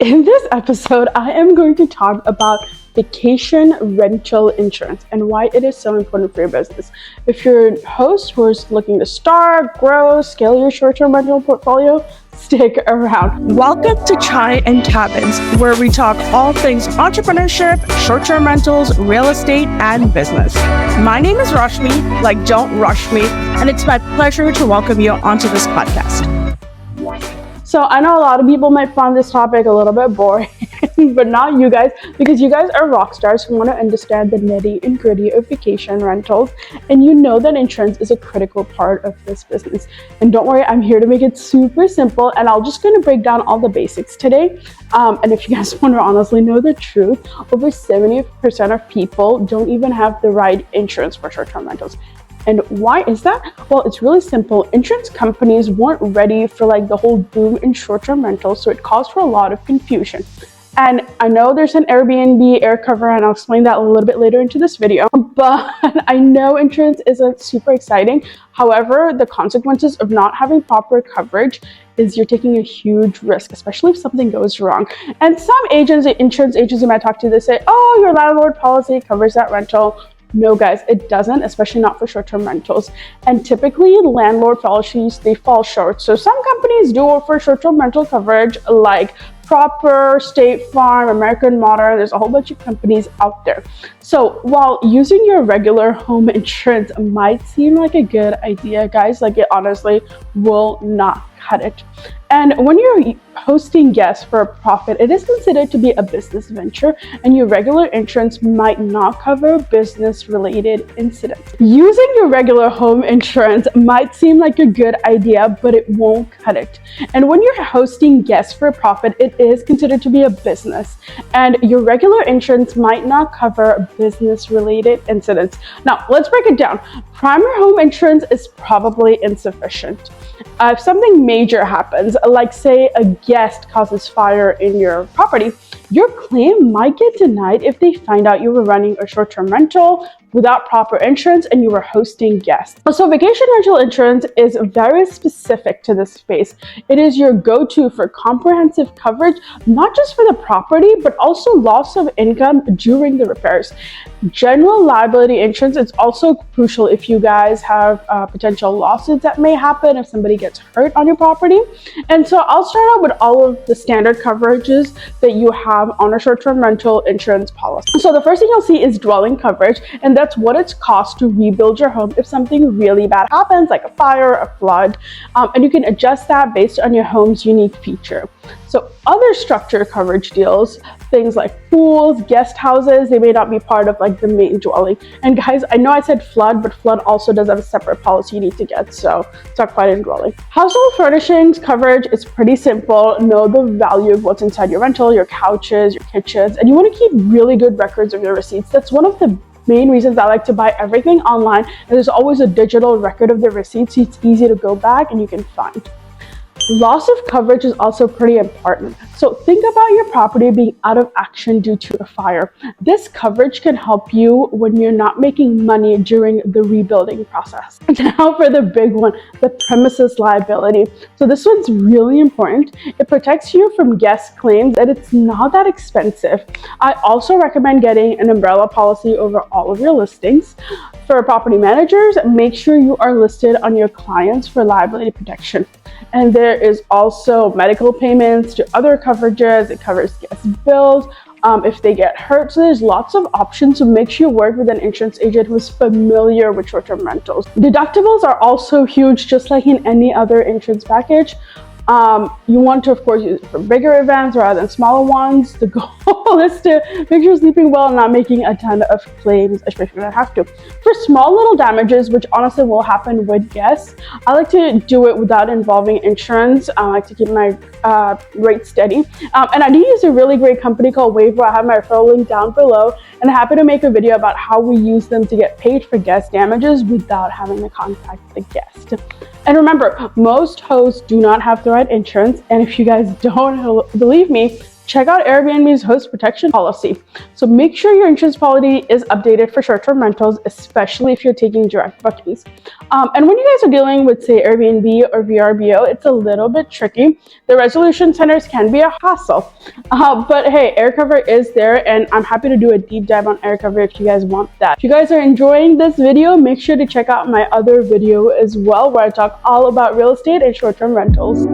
In this episode, I am going to talk about vacation rental insurance and why it is so important for your business. If you're a host who is looking to start, grow, scale your short-term rental portfolio, stick around. Welcome to Chai and Cabins, where we talk all things entrepreneurship, short-term rentals, real estate, and business. My name is Rashmi, like don't rush me, and it's my pleasure to welcome you onto this podcast. So I know a lot of people might find this topic a little bit boring, but not you guys, because you guys are rock stars who want to understand the nitty and gritty of vacation rentals, and you know that insurance is a critical part of this business. And don't worry, I'm here to make it super simple, and I'm just going to break down all the basics today. And if you guys want to honestly know the truth, over 70% of people don't even have the right insurance for short-term rentals. And why is that? Well, it's really simple. Insurance companies weren't ready for the whole boom in short-term rentals, so it caused for a lot of confusion. And I know there's an Airbnb air cover, and I'll explain that a little bit later into this video, but I know insurance isn't super exciting. However, the consequences of not having proper coverage is you're taking a huge risk, especially if something goes wrong. And some insurance agents you might talk to, they say, oh, your landlord policy covers that rental. No, guys, it doesn't, especially not for short-term rentals. And typically, landlord policies, they fall short. So some companies do offer short-term rental coverage like Proper, State Farm, American Modern. There's a whole bunch of companies out there. So while using your regular home insurance might seem like a good idea, guys, it honestly will not cut it. And when you're hosting guests for a profit, it is considered to be a business venture, and your regular insurance might not cover business-related incidents. Using your regular home insurance might seem like a good idea, but it won't cut it. And when you're hosting guests for a profit, it is considered to be a business, and your regular insurance might not cover business-related incidents. Now, let's break it down. Primary home insurance is probably insufficient. If something major happens, like say a guest causes fire in your property, your claim might get denied if they find out you were running a short-term rental without proper insurance and you were hosting guests. So vacation rental insurance is very specific to this space. It is your go-to for comprehensive coverage, not just for the property, but also loss of income during the repairs. General liability insurance is also crucial if you guys have potential lawsuits that may happen if somebody gets hurt on your property. And so I'll start out with all of the standard coverages that you have on a short-term rental insurance policy. So the first thing you'll see is dwelling coverage, and that's what it's cost to rebuild your home if something really bad happens, like a fire, a flood, and you can adjust that based on your home's unique feature. So other structure coverage deals, things like pools, guest houses, they may not be part of the main dwelling. And guys, I know I said flood, but flood also does have a separate policy you need to get, so it's not quite in dwelling. Household furnishings coverage is pretty simple. Know the value of what's inside your rental, your couches, your kitchens, and you want to keep really good records of your receipts. That's one of the main reasons I like to buy everything online, and there's always a digital record of the receipts, so it's easy to go back and you can find. Loss of coverage is also pretty important. So think about your property being out of action due to a fire. This coverage can help you when you're not making money during the rebuilding process. Now for the big one, the premises liability. So this one's really important. It protects you from guest claims, and it's not that expensive. I also recommend getting an umbrella policy over all of your listings. For property managers, make sure you are listed on your clients for liability protection. And there is also medical payments to other coverages. It covers guest bills if they get hurt. So there's lots of options. So make sure you work with an insurance agent who is familiar with short-term rentals. Deductibles are also huge, just like in any other insurance package. You want to, of course, use it for bigger events rather than smaller ones. The goal is to make sure you're sleeping well and not making a ton of claims, especially if you don't have to. For small little damages, which honestly will happen with guests, I like to do it without involving insurance. I like to keep my rate steady. And I do use a really great company called Waiver. I have my referral link down below, and I'm happy to make a video about how we use them to get paid for guest damages without having to contact the guest. And remember, most hosts do not have the right insurance, and if you guys don't believe me, check out Airbnb's host protection policy. So make sure your insurance policy is updated for short-term rentals, especially if you're taking direct bookings. And when you guys are dealing with, say, Airbnb or VRBO, it's a little bit tricky. The resolution centers can be a hassle. But hey, AirCover is there, and I'm happy to do a deep dive on AirCover if you guys want that. If you guys are enjoying this video, make sure to check out my other video as well, where I talk all about real estate and short-term rentals.